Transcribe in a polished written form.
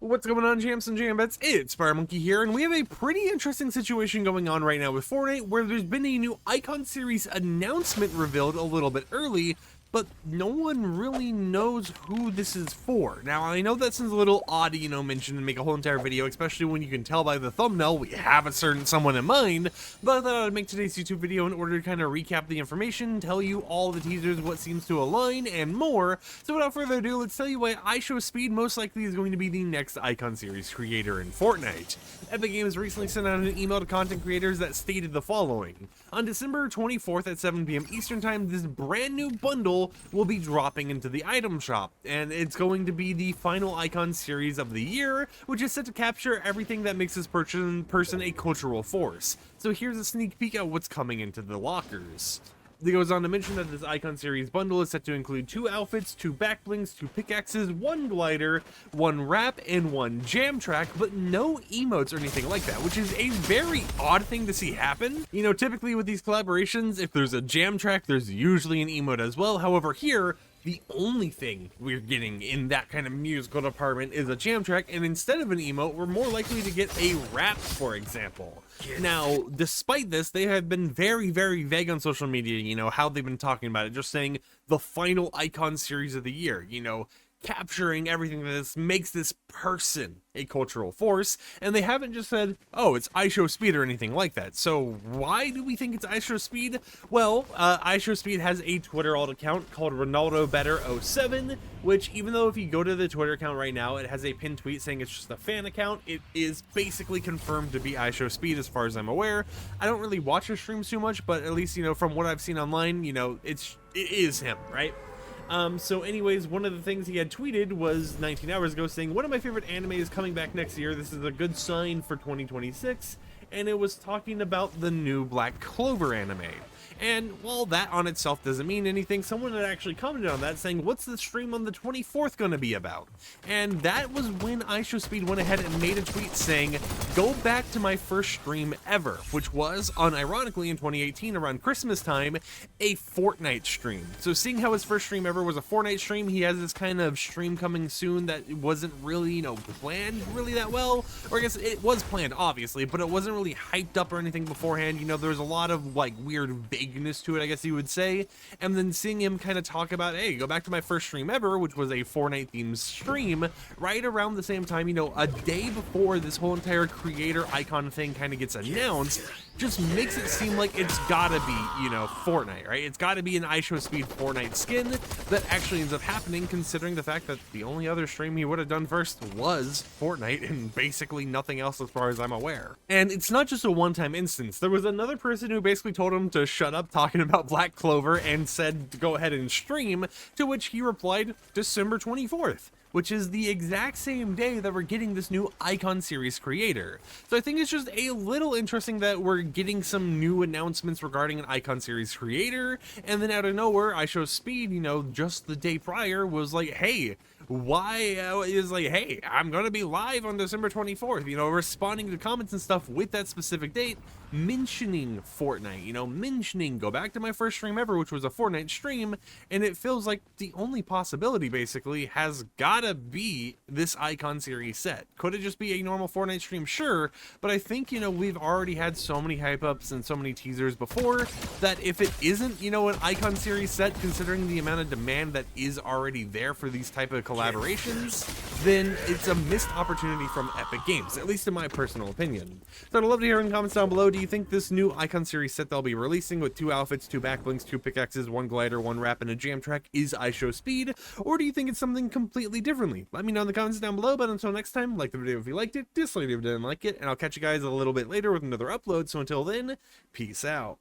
What's going on, champs and jambets? It's FireMonkey here, and we have a pretty interesting situation going on right now with Fortnite, where there's been a new Icon Series announcement revealed a little bit early, but no one really knows who this is for. Now, I know that sounds a little odd, mention and make a whole entire video, especially when you can tell by the thumbnail we have a certain someone in mind, but I thought I would make today's YouTube video in order to kind of recap the information, tell you all the teasers, what seems to align, and more. So without further ado, let's tell you why iShowSpeed most likely is going to be the next Icon Series creator in Fortnite. Epic Games recently sent out an email to content creators that stated the following. On December 24th at 7 p.m. Eastern Time, this brand new bundle will be dropping into the item shop, and it's going to be the final Icon Series of the year, which is set to capture everything that makes this person a cultural force. So here's a sneak peek at what's coming into the lockers. It goes on to mention that this Icon Series bundle is set to include 2 outfits, 2 backblings, 2 pickaxes, 1 glider, 1 wrap, and 1 jam track, but no emotes or anything like that, which is a very odd thing to see happen. Typically with these collaborations, if there's a jam track, there's usually an emote as well. However, here, the only thing we're getting in that kind of musical department is a jam track, and instead of an emote, we're more likely to get a rap, for example. Now, despite this, they have been very, very vague on social media, how they've been talking about it, just saying the final Icon Series of the year, capturing everything that makes this person a cultural force, and they haven't just said, oh, it's iShowSpeed or anything like that. So why do we think it's iShowSpeed? Well, iShowSpeed has a Twitter alt account called RonaldoBetter07, which, even though if you go to the Twitter account right now, it has a pinned tweet saying it's just a fan account, it is basically confirmed to be iShowSpeed as far as I'm aware. I don't really watch his streams too much, but at least, from what I've seen online, it is him, right? So anyways, one of the things he had tweeted was 19 hours ago saying, one of my favorite anime is coming back next year. This is a good sign for 2026. And it was talking about the new Black Clover anime. And while that on itself doesn't mean anything, someone had actually commented on that saying, what's the stream on the 24th going to be about? And that was when iShowSpeed went ahead and made a tweet saying, go back to my first stream ever, which was, unironically in 2018 around Christmas time, a Fortnite stream. So seeing how his first stream ever was a Fortnite stream, he has this kind of stream coming soon that wasn't really, planned really that well. Or I guess it was planned, obviously, but it wasn't really hyped up or anything beforehand. There was a lot of weird vagueness to it, I guess you would say. And then seeing him kind of talk about, hey, go back to my first stream ever, which was a Fortnite themed stream, right around the same time, a day before this whole entire creator icon thing kind of gets announced, just makes it seem like it's gotta be, Fortnite, right? It's gotta be an iShowSpeed Fortnite skin that actually ends up happening, considering the fact that the only other stream he would have done first was Fortnite and basically nothing else as far as I'm aware. And it's not just a one-time instance. There was another person who basically told him to shut up talking about Black Clover and said to go ahead and stream, to which he replied December 24th. Which is the exact same day that we're getting this new Icon Series creator. So I think it's just a little interesting that we're getting some new announcements regarding an Icon Series creator, and then out of nowhere, iShowSpeed, just the day prior was like, hey, hey, I'm gonna be live on December 24th, responding to comments and stuff with that specific date, mentioning Fortnite, mentioning go back to my first stream ever, which was a Fortnite stream, and it feels like the only possibility basically has gotta be this Icon Series set. Could it just be a normal Fortnite stream? Sure, but I think, we've already had so many hype ups and so many teasers before that if it isn't, an Icon Series set, considering the amount of demand that is already there for these type of collaborations, then it's a missed opportunity from Epic Games, at least in my personal opinion. So I'd love to hear in the comments down below, do you think this new Icon Series set they'll be releasing with 2 outfits, 2 backblings, 2 pickaxes, 1 glider, 1 wrap, and a jam track is iShowSpeed, or do you think it's something completely differently? Let me know in the comments down below, but until next time, like the video if you liked it, dislike it if you didn't like it, and I'll catch you guys a little bit later with another upload, so until then, peace out.